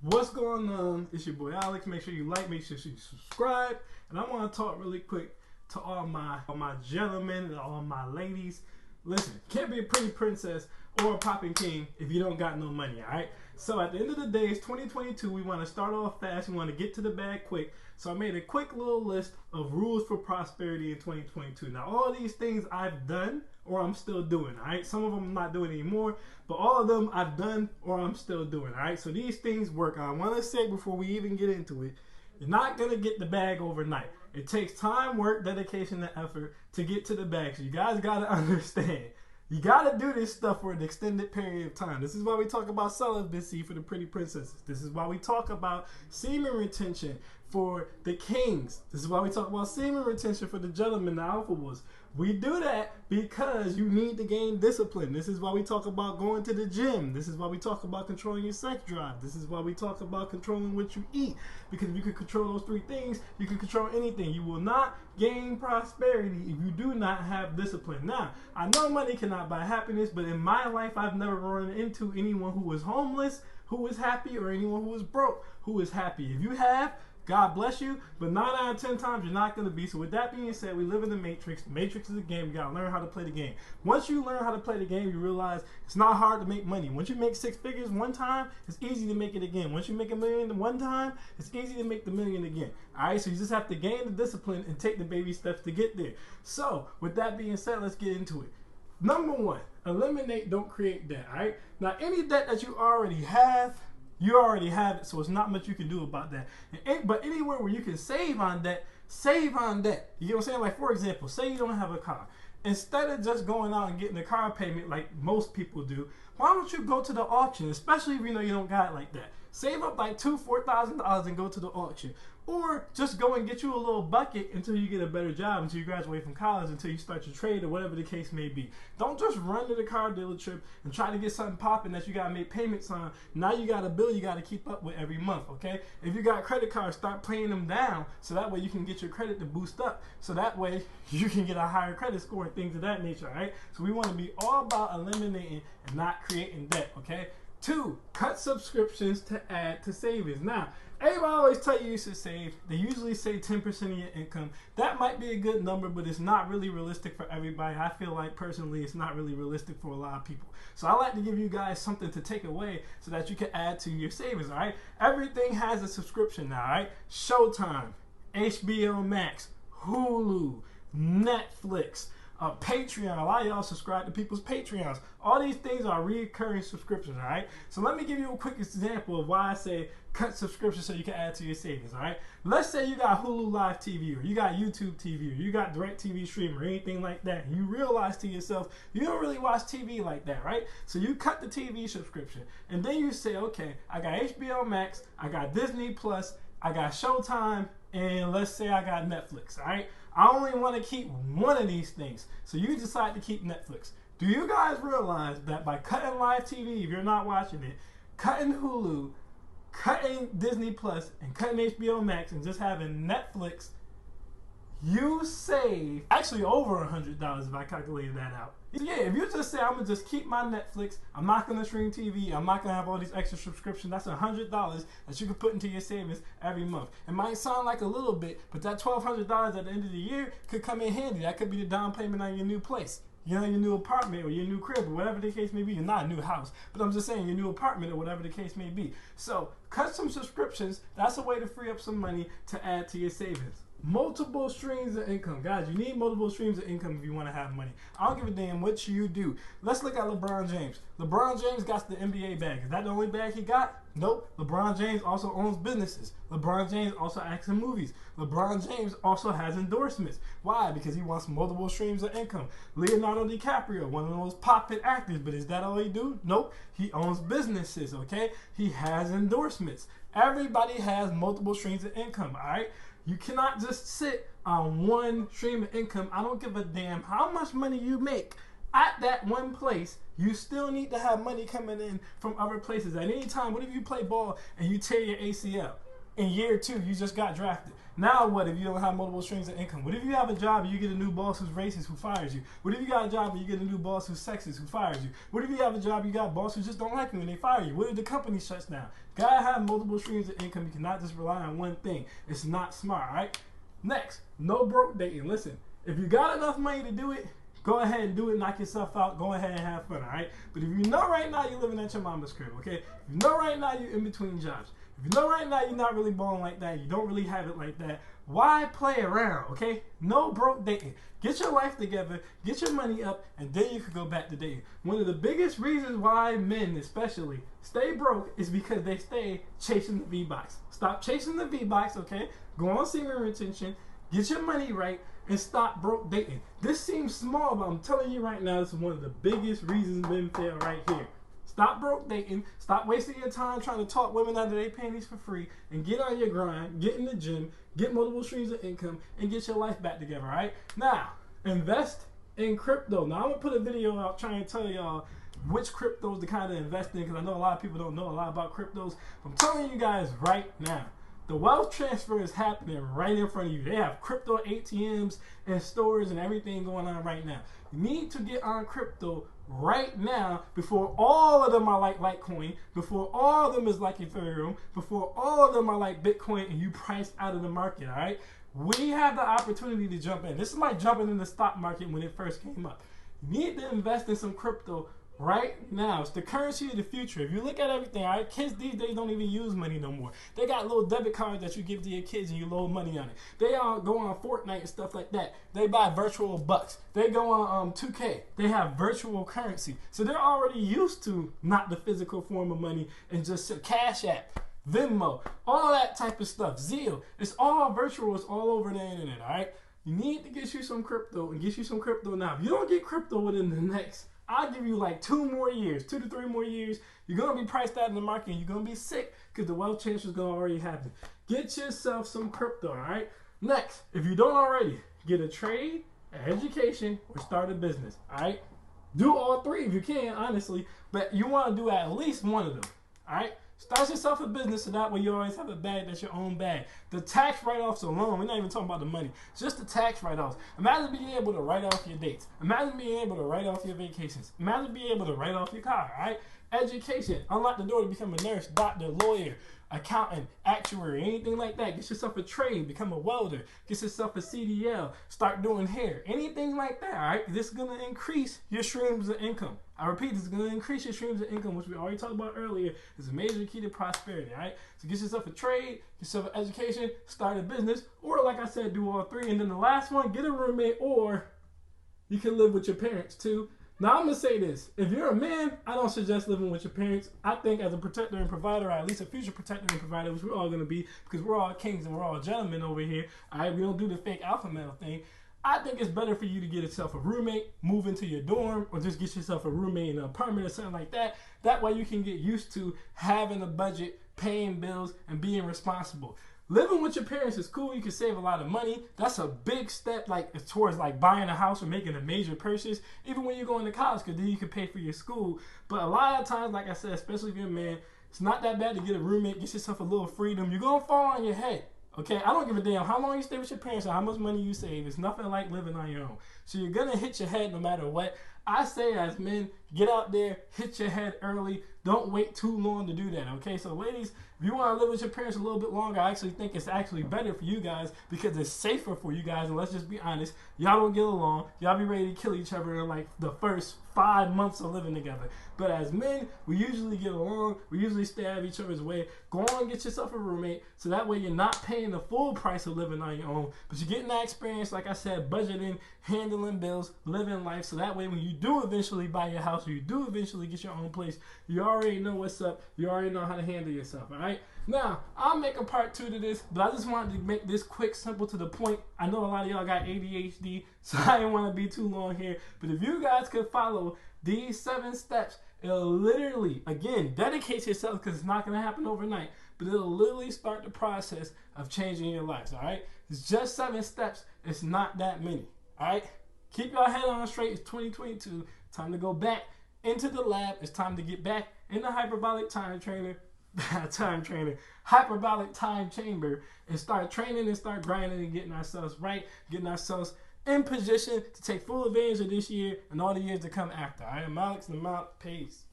What's going on? It's your boy Alex. Make sure you like, make sure you subscribe. And I want to talk really quick to all my gentlemen and all my ladies. Listen, can't be a pretty princess or a popping king if you don't got no money, alright? So at the end of the day, it's 2022. We want to start off fast. We want to get to the bag quick. So I made a quick little list of rules for prosperity in 2022. Now, all these things I've done or I'm still doing, alright? Some of them I'm not doing anymore, but all of them I've done or I'm still doing, alright? So these things work. I want to say before we even get into it, you're not going to get the bag overnight. It takes time, work, dedication, and effort to get to the bag. So you guys got to understand. You got to do this stuff for an extended period of time. This is why we talk about celibacy for the pretty princesses. This is why we talk about semen retention for the kings. This is why we talk about semen retention for the gentlemen, the alpha wolves. We do that because you need to gain discipline. This is why we talk about going to the gym. This is why we talk about controlling your sex drive. This is why we talk about controlling what you eat. Because if you can control those three things, you can control anything. You will not gain prosperity if you do not have discipline. Now, I know money cannot buy happiness, but in my life, I've never run into anyone who was homeless, who was happy, or anyone who was broke, who is happy. If you have, God bless you, but 9 out of 10 times you're not going to be. So with that being said, we live in the Matrix. The Matrix is a game. You got to learn how to play the game. Once you learn how to play the game, you realize it's not hard to make money. Once you make 6 figures one time, it's easy to make it again. Once you make $1 million one time, it's easy to make the $1 million again. All right, so you just have to gain the discipline and take the baby steps to get there. So with that being said, let's get into it. Number 1, eliminate, don't create debt. All right, now any debt that you already have, you already have it, so it's not much you can do about that. But anywhere where you can save on debt, save on debt. You get what I'm saying? Like, for example, say you don't have a car. Instead of just going out and getting a car payment like most people do, why don't you go to the auction, especially if you know you don't got it like that. Save up like $2,000-$4,000 and go to the auction. Or just go and get you a little bucket until you get a better job, until you graduate from college, until you start your trade or whatever the case may be. Don't just run to the car dealership and try to get something popping that you got to make payments on. Now you got a bill you got to keep up with every month, okay? If you got credit cards, start paying them down so that way you can get your credit to boost up. So that way you can get a higher credit score and things of that nature, all right? So we want to be all about eliminating and not creating debt, okay? 2, cut subscriptions to add to savings. Now, everybody always tell you should save. They usually say 10% of your income. That might be a good number, but it's not really realistic for everybody. I feel like personally it's not really realistic for a lot of people. So I like to give you guys something to take away so that you can add to your savings, all right? Everything has a subscription now, all right? Showtime, HBO Max, Hulu, Netflix, Patreon. A lot of y'all subscribe to people's Patreons. All these things are recurring subscriptions, all right? So let me give you a quick example of why I say cut subscriptions so you can add to your savings, all right? Let's say you got Hulu Live TV, or you got YouTube TV, or you got DirecTV Stream, or anything like that. You realize to yourself, you don't really watch TV like that, right? So you cut the TV subscription, and then you say, okay, I got HBO Max, I got Disney Plus, I got Showtime, and let's say I got Netflix, all right? I only want to keep one of these things. So you decide to keep Netflix. Do you guys realize that by cutting live TV, if you're not watching it, cutting Hulu, cutting Disney Plus, and cutting HBO Max, and just having Netflix, you save actually over $100 if I calculated that out. Yeah, if you just say, I'm going to just keep my Netflix, I'm not going to stream TV, I'm not going to have all these extra subscriptions, that's $100 that you can put into your savings every month. It might sound like a little bit, but that $1,200 at the end of the year could come in handy. That could be the down payment on your new place. You know, your new apartment or your new crib or whatever the case may be. You're not a new house, but I'm just saying your new apartment or whatever the case may be. So cut some subscriptions. That's a way to free up some money to add to your savings. Multiple streams of income. Guys, you need multiple streams of income if you want to have money. I don't give a damn what you do. Let's look at LeBron James. LeBron James got the NBA bag. Is that the only bag he got? Nope. LeBron James also owns businesses. LeBron James also acts in movies. LeBron James also has endorsements. Why? Because he wants multiple streams of income. Leonardo DiCaprio, one of those poppin' actors, but is that all he do? Nope. He owns businesses, okay? He has endorsements. Everybody has multiple streams of income, all right? You cannot just sit on one stream of income. I don't give a damn how much money you make at that one place. You still need to have money coming in from other places. At any time, what if you play ball and you tear your ACL? in year 2 you just got drafted. Now what if you don't have multiple streams of income? What if you have a job and you get a new boss who's racist who fires you? What if you got a job and you get a new boss who's sexist who fires you? What if you have a job you got a boss who just don't like you and they fire you? What if the company shuts down? Gotta have multiple streams of income. You cannot just rely on one thing. It's not smart, all right? Next, no broke dating. Listen, if you got enough money to do it, go ahead and do it, knock yourself out, go ahead and have fun, all right? But if you know right now you're living at your mama's crib, okay? If you know right now you're in between jobs, if you know right now you're not really balling like that, you don't really have it like that, why play around, okay? No broke dating. Get your life together, get your money up, and then you can go back to dating. One of the biggest reasons why men especially stay broke is because they stay chasing the V-Box. Stop chasing the V-Box, okay? Go on semen retention, get your money right, and stop broke dating. This seems small, but I'm telling you right now, this is one of the biggest reasons men fail right here. Stop broke dating. Stop wasting your time trying to talk women out of their panties for free, and get on your grind, get in the gym, get multiple streams of income, and get your life back together, all right? Now, invest in crypto. Now, I'm going to put a video out trying to tell y'all which cryptos to kind of invest in, because I know a lot of people don't know a lot about cryptos. I'm telling you guys right now, the wealth transfer is happening right in front of you. They have crypto ATMs and stores and everything going on right now. You need to get on crypto right now before all of them are like Litecoin, before all of them is like Ethereum, before all of them are like Bitcoin and you priced out of the market, all right? We have the opportunity to jump in. This is like jumping in the stock market when it first came up. You need to invest in some crypto right now. It's the currency of the future. If you look at everything, all right, kids these days don't even use money no more. They got little debit cards that you give to your kids and you load money on it. They all go on Fortnite and stuff like that. They buy virtual bucks. They go on 2K. They have virtual currency. So they're already used to not the physical form of money and just Cash App, Venmo, all that type of stuff. Zelle. It's all virtual. It's all over the internet, all right? You need to get you some crypto and get you some crypto now. If you don't get crypto within the next, I'll give you like 2 to 3 more years. You're going to be priced out in the market and you're going to be sick because the wealth transfer is going to already happen. Get yourself some crypto, all right? Next, if you don't already, get a trade, an education, or start a business, all right? Do all 3 if you can, honestly, but you want to do at least one of them, all right? Start yourself a business so that way you always have a bag that's your own bag. The tax write-offs alone, we're not even talking about the money. It's just the tax write-offs. Imagine being able to write off your dates. Imagine being able to write off your vacations. Imagine being able to write off your car, all right? Education. Unlock the door to become a nurse, doctor, lawyer, accountant, actuary, anything like that. Get yourself a trade, become a welder. Get yourself a CDL, start doing hair. Anything like that, all right? This is going to increase your streams of income. I repeat, this is going to increase your streams of income, which we already talked about earlier. It's a major key to prosperity, all right? So get yourself a trade, get yourself an education, start a business, or like I said, do all 3. And then the last one, get a roommate, or you can live with your parents too. Now, I'm going to say this. If you're a man, I don't suggest living with your parents. I think as a protector and provider, or at least a future protector and provider, which we're all going to be, because we're all kings and we're all gentlemen over here, all right? We don't do the fake alpha male thing. I think it's better for you to get yourself a roommate, move into your dorm, or just get yourself a roommate in an apartment or something like that. That way you can get used to having a budget, paying bills, and being responsible. Living with your parents is cool. You can save a lot of money. That's a big step towards buying a house or making a major purchase, even when you're going to college, because then you can pay for your school. But a lot of times, like I said, especially if you're a man, it's not that bad to get a roommate, get yourself a little freedom. You're going to fall on your head. Okay, I don't give a damn how long you stay with your parents or how much money you save. It's nothing like living on your own. So you're going to hit your head no matter what. I say as men, get out there, hit your head early. Don't wait too long to do that, okay? So ladies, if you want to live with your parents a little bit longer, I actually think it's actually better for you guys because it's safer for you guys. And let's just be honest, y'all don't get along. Y'all be ready to kill each other in the first 5 months of living together. But as men, we usually get along. We usually stay out of each other's way. Go on and get yourself a roommate so that way you're not paying the full price of living on your own. But you're getting that experience, like I said, budgeting, handling bills, living life. So that way when you do eventually buy your house or you do eventually get your own place, you already know what's up. You already know how to handle yourself, all right? Now, I'll make a part 2 to this, but I just wanted to make this quick, simple, to the point. I know a lot of y'all got ADHD, so I didn't want to be too long here. But if you guys could follow these 7 steps, it'll literally, again, dedicate yourself because it's not going to happen overnight, but it'll literally start the process of changing your lives, all right? It's just 7 steps. It's not that many, all right? Keep your head on straight. It's 2022. Time to go back into the lab. It's time to get back in the hyperbolic time trainer. time training, hyperbolic time chamber, and start training and start grinding and getting ourselves right, getting ourselves in position to take full advantage of this year and all the years to come after. I am Alex the Mount. Peace.